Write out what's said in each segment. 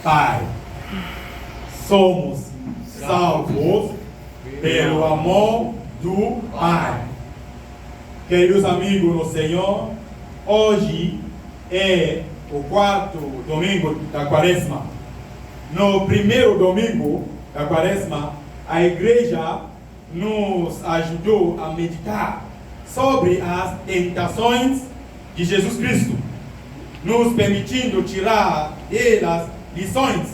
Pai. Somos salvos pelo amor do Pai. Queridos amigos no Senhor, hoje é o quarto domingo da Quaresma. No primeiro domingo da Quaresma, a igreja nos ajudou a meditar sobre as tentações de Jesus Cristo, nos permitindo tirar delas lições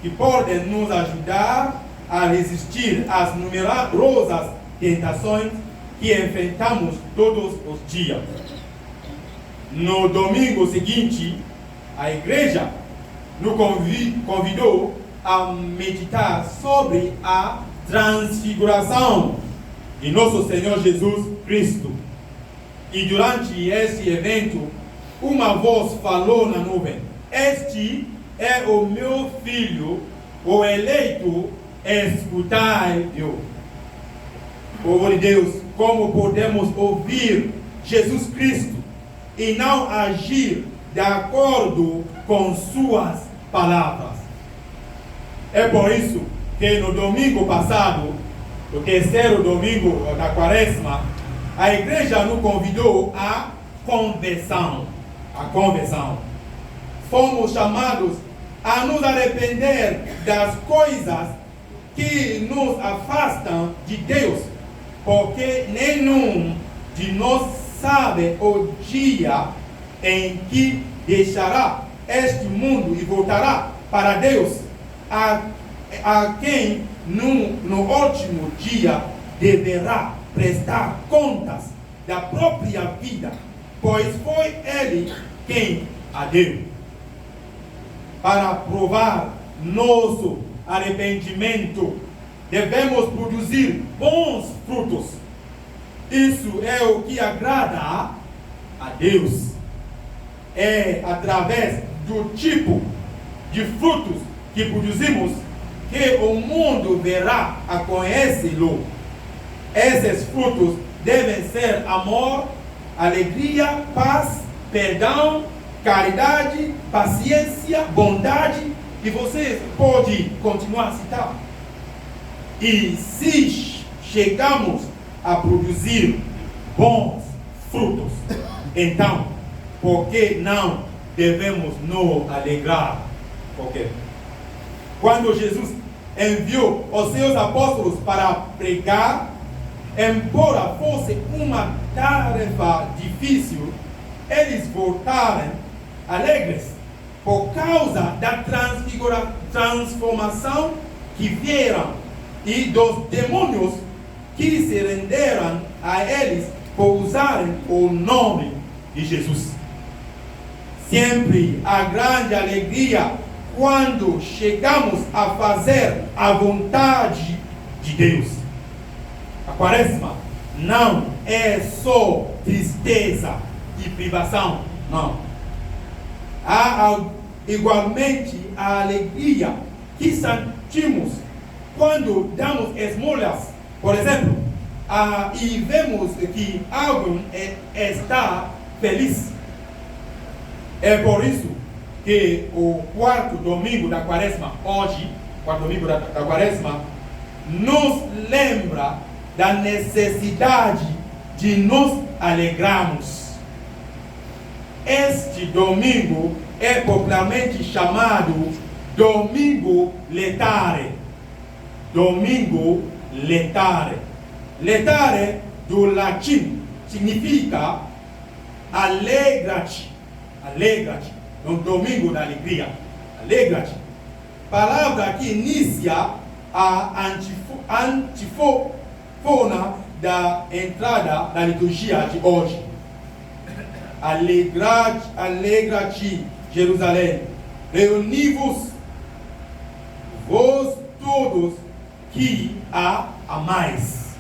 que podem nos ajudar a resistir às numerosas tentações que enfrentamos todos os dias. No domingo seguinte, a igreja nos convidou a meditar sobre a transfiguração de nosso Senhor Jesus Cristo. E durante este evento, uma voz falou na nuvem: "Este é o meu filho, o eleito, escutai-o." Povo de Deus, como podemos ouvir Jesus Cristo e não agir de acordo com suas palavras? É por isso que no domingo passado, o terceiro domingo da Quaresma, a igreja nos convidou à conversão. A conversão. Fomos chamados a nos arrepender das coisas que nos afastam de Deus, porque nenhum de nós sabe o dia em que deixará este mundo e voltará para Deus, a quem no último dia deverá prestar contas da própria vida, pois foi Ele quem a deu. Para provar nosso arrependimento, devemos produzir bons frutos. Isso é o que agrada a Deus. É através do tipo de frutos que produzimos que o mundo verá a conhecê-lo. Esses frutos devem ser amor, alegria, paz, perdão, caridade, paciência, bondade, e você pode continuar a citar. E se chegamos a produzir bons frutos, então, por que não devemos nos alegrar? Porque quando Jesus enviou os seus apóstolos para pregar, embora fosse uma tarefa difícil, eles voltaram alegres por causa da transformação que viram e dos demônios que se renderam a eles por usarem o nome de Jesus. Sempre há grande alegria quando chegamos a fazer a vontade de Deus. A Quaresma não é só tristeza e privação, não. Há igualmente a alegria que sentimos quando damos esmolas, por exemplo, e vemos que alguém está feliz. É por isso que o quarto domingo da Quaresma, hoje, quarto domingo da Quaresma, nos lembra da necessidade de nos alegrarmos. Este domingo é popularmente chamado Domingo Letare. Domingo Letare. Letare, do latim, significa alegra-te. Alegra-te. No domingo da alegria. Alegra-te. Palavra que inicia a antífona da entrada da liturgia de hoje. Alegra-te, Jerusalém. Reuni-vos, vós todos que a amais.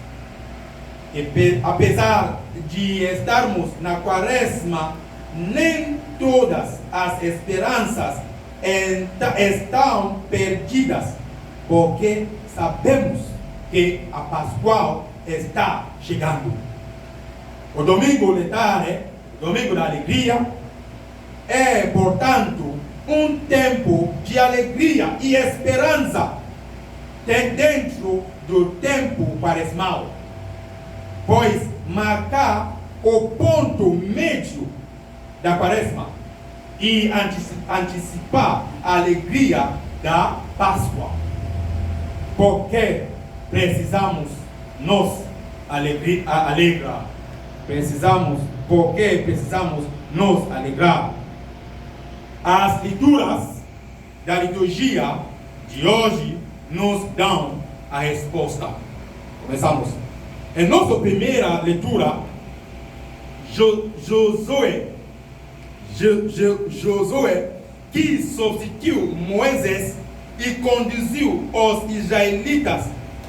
Apesar de estarmos na Quaresma, nem todas as esperanças estão perdidas, porque sabemos que a Páscoa está chegando. O domingo letare, domingo da alegria, é, portanto, um tempo de alegria e esperança dentro do tempo quaresmal, pois marcar o ponto médio da quaresma e antecipar a alegria da Páscoa, porque precisamos nos alegrar. Porque precisamos nos alegrar. As leituras da liturgia de hoje nos dão a resposta. Começamos. Em nossa primeira leitura, Josué, que substituiu Moisés e conduziu os israelitas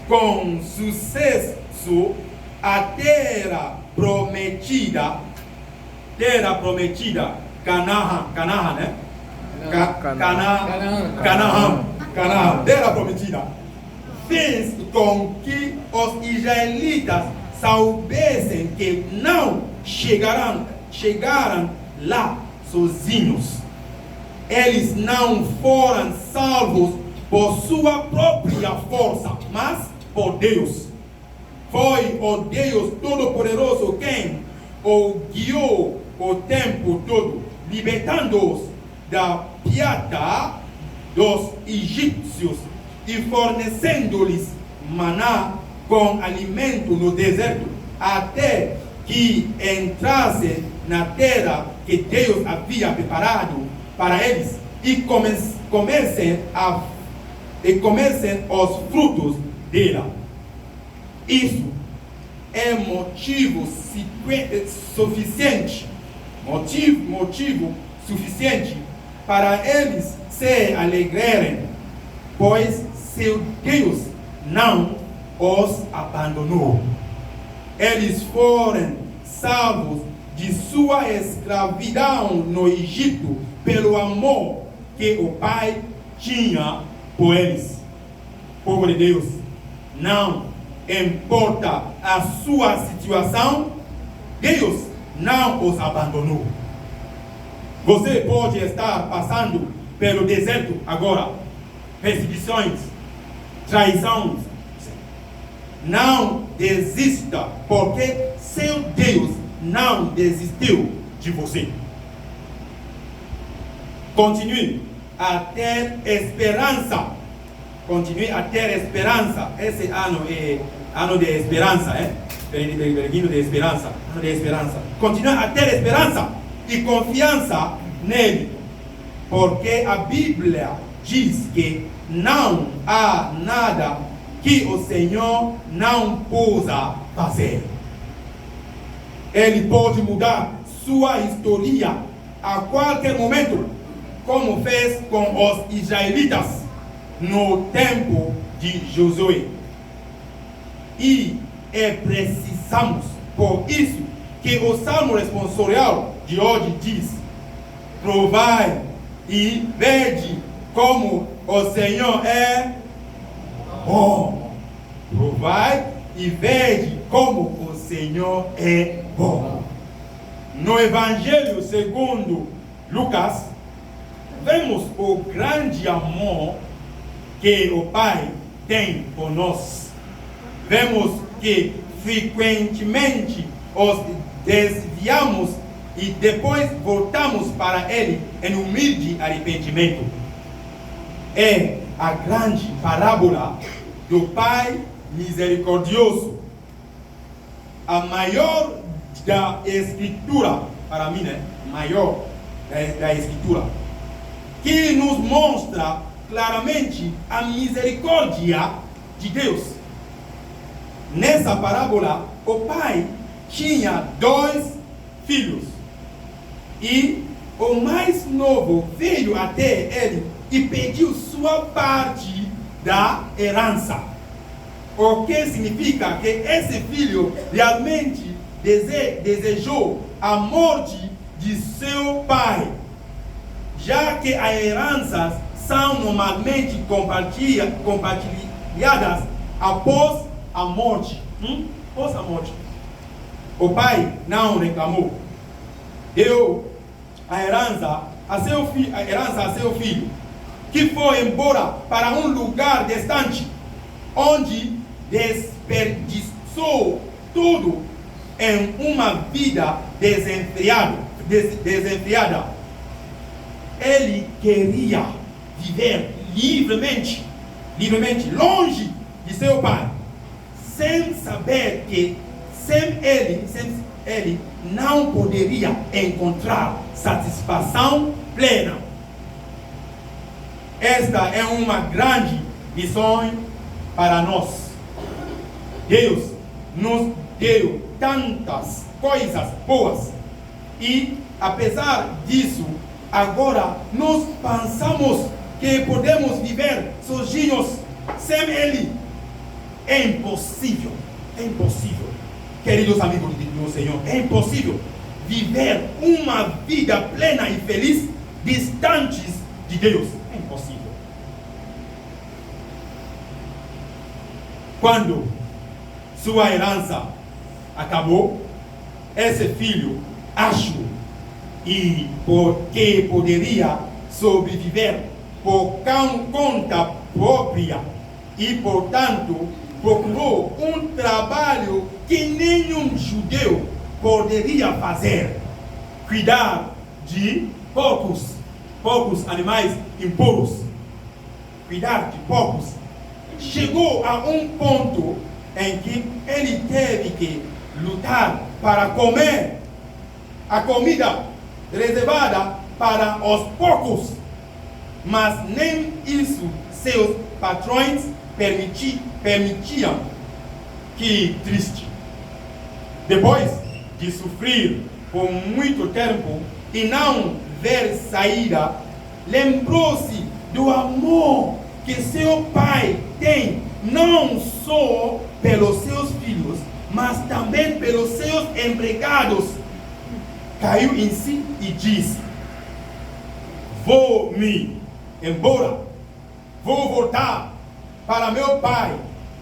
com sucesso à terra prometida, Canaã, né? Canaã, terra prometida, fez com que os israelitas soubessem que não chegaram lá sozinhos. Eles não foram salvos por sua própria força, mas por Deus. Foi o Deus Todo-Poderoso quem o guiou o tempo todo, libertando-os da piada dos egípcios e fornecendo-lhes maná com alimento no deserto, até que entrassem na terra que Deus havia preparado para eles e comecem os frutos dela. Isso é motivo suficiente para eles se alegrarem, pois seu Deus não os abandonou. Eles foram salvos de sua escravidão no Egito pelo amor que o Pai tinha por eles. Povo de Deus, não importa a sua situação, Deus não os abandonou. Você pode estar passando pelo deserto agora, perseguições, traições. Não desista, porque seu Deus não desistiu de você. Continue a ter esperança. Continue a ter esperança. Esse ano é ano de esperança, peregrino de esperança. Ano de esperança. Continue a ter esperança e confiança nele, porque a Bíblia diz que não há nada que o Senhor não possa fazer. Ele pode mudar sua história a qualquer momento, como fez com os israelitas no tempo de Josué. E precisamos, por isso, que o salmo responsorial de hoje diz: provai e vede como o Senhor é bom. Provai e vede como o Senhor é bom. No Evangelho segundo Lucas, vemos o grande amor que o Pai tem por nós. Vemos que frequentemente os desviamos e depois voltamos para Ele em humilde arrependimento. É a grande parábola do Pai misericordioso, a maior da Escritura, para mim, maior da Escritura, que nos mostra claramente a misericórdia de Deus. Nessa parábola, o pai tinha 2 filhos e o mais novo veio até ele e pediu sua parte da herança. O que significa que esse filho realmente desejou a morte de seu pai, já que as heranças são normalmente compartilhadas após a morte. Após a morte. O pai não reclamou. Deu a herança a herança a seu filho, que foi embora para um lugar distante, onde desperdiçou tudo em uma vida desenfreada. Ele queria viver livremente, longe de seu pai, sem saber que sem ele não poderia encontrar satisfação plena. Esta é uma grande lição para nós. Deus nos deu tantas coisas boas e, apesar disso, agora nós pensamos que podemos viver sozinhos sem Ele. É impossível. Queridos amigos do Senhor, é impossível viver uma vida plena e feliz distantes de Deus. É impossível. Quando sua herança acabou, esse filho achou e porque poderia sobreviver por conta própria e, portanto, procurou um trabalho que nenhum judeu poderia fazer: cuidar de porcos animais impuros. Cuidar de porcos. Chegou a um ponto em que ele teve que lutar para comer a comida reservada para os porcos, mas nem isso seus patrões permitiam. Que triste. Depois de sofrer por muito tempo e não ver saída, lembrou-se do amor que seu pai tem, não só pelos seus filhos, mas também pelos seus empregados. Caiu em si e disse: vou-me embora, vou voltar para meu pai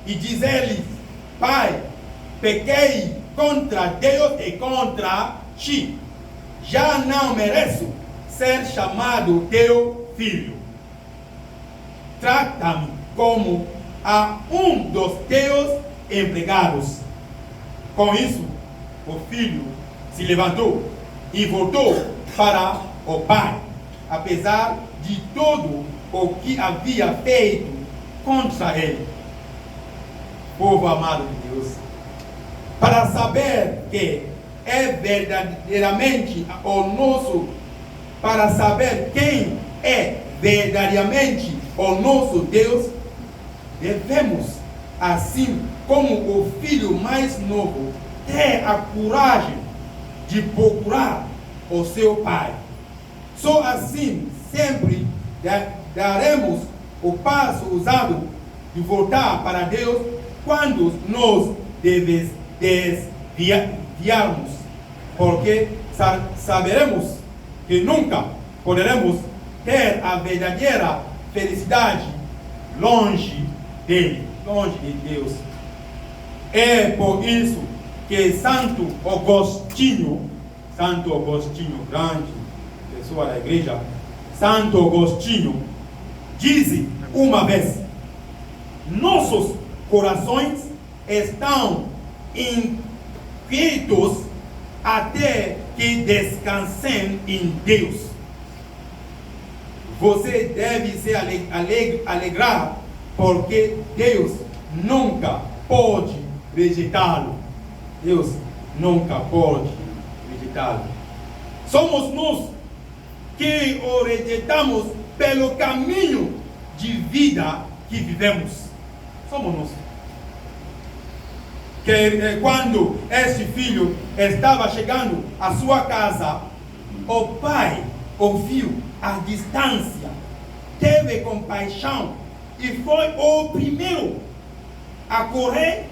e dizer-lhe: pai, pequei contra Deus e contra ti. Já não mereço ser chamado teu filho. Trata-me como a um dos teus empregados. Com isso, o filho se levantou e voltou para o pai, apesar de tudo o que havia feito contra ele. Povo amado de Deus, para saber que é verdadeiramente o nosso, para saber quem é verdadeiramente o nosso Deus, devemos, assim como o filho mais novo, ter a coragem de procurar o seu pai. Só assim sempre daremos o passo ousado de voltar para Deus quando nos desviarmos, porque saberemos que nunca poderemos ter a verdadeira felicidade longe dele, longe de Deus. É por isso que Santo Agostinho, grande pessoa da igreja, Santo Agostinho, diz uma vez: nossos corações estão inquietos até que descansem em Deus. Você deve se alegrar, porque Deus nunca pode rejeitá-lo. Deus nunca pode rejeitá-lo. Somos nós que o rejeitamos pelo caminho de vida que vivemos. Somos nós. Que quando este filho estava chegando à sua casa, o pai ouviu a distância, teve compaixão e foi o primeiro a correr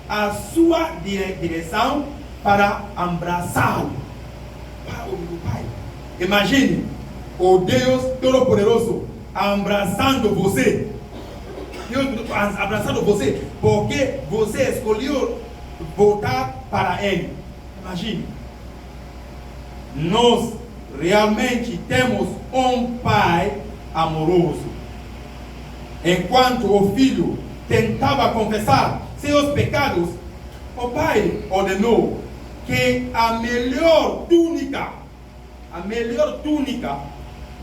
à sua direção para abraçá-lo. Pai, imagine o Deus Todo-Poderoso abraçando você. Deus abraçando você porque você escolheu voltar para Ele. Imagine. Nós realmente temos um pai amoroso. Enquanto o filho tentava confessar seus pecados, o pai ordenou que a melhor túnica,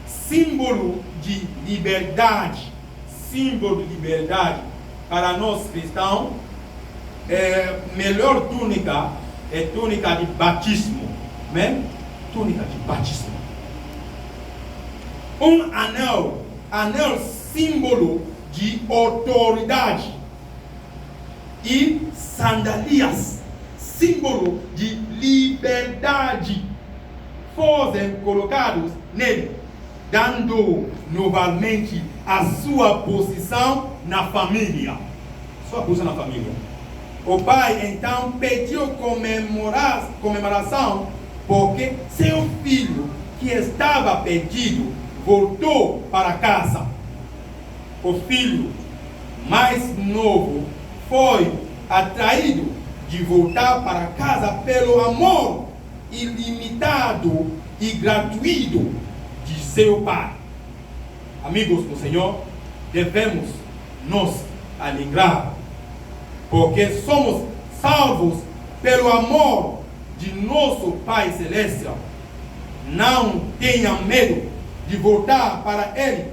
símbolo de liberdade para nós cristãos, melhor túnica é túnica de batismo, né? Túnica de batismo. Um anel símbolo de autoridade, e sandálias, símbolo de liberdade, foram colocados nele, dando novamente a sua posição na família. O pai então pediu comemoração porque seu filho, que estava perdido, voltou para casa. O filho mais novo foi atraído de voltar para casa pelo amor ilimitado e gratuito de seu pai. Amigos do Senhor, devemos nos alegrar, porque somos salvos pelo amor de nosso Pai Celestial. Não tenha medo de voltar para Ele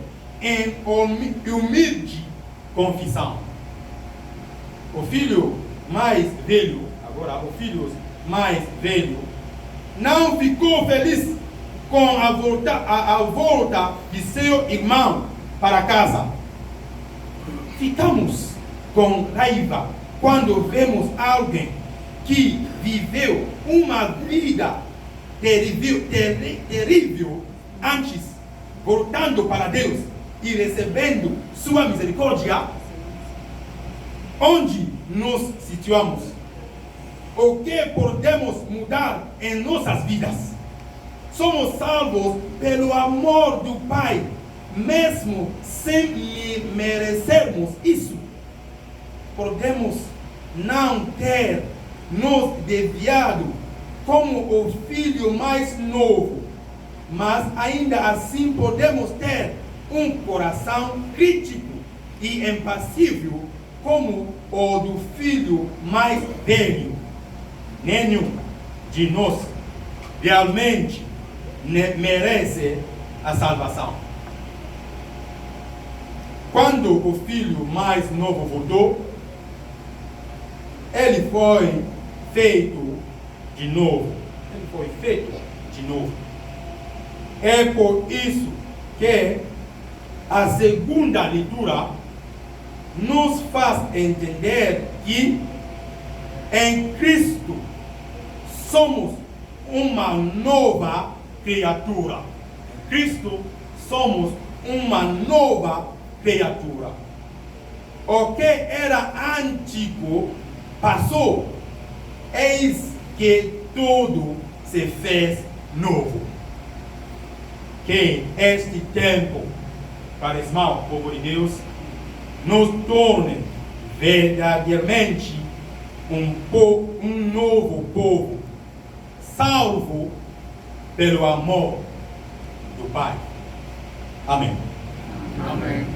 em humilde confissão. O filho mais velho, não ficou feliz com a volta de seu irmão para casa. Ficamos com raiva quando vemos alguém que viveu uma vida terrível antes, voltando para Deus e recebendo sua misericórdia. Onde nos situamos? O que podemos mudar em nossas vidas? Somos salvos pelo amor do Pai, mesmo sem merecermos isso. Podemos não ter nos desviado como o filho mais novo, mas ainda assim podemos ter um coração crítico e impassível como o do filho mais velho. Nenhum de nós realmente merece a salvação. Quando o filho mais novo voltou, ele foi feito de novo. É por isso que a segunda leitura nos faz entender que em Cristo somos uma nova criatura. Em Cristo somos uma nova criatura. O que era antigo passou, eis que tudo se fez novo. Que este tempo, carisma, povo de Deus, nos torne verdadeiramente um novo povo, salvo pelo amor do Pai. Amém. Amém.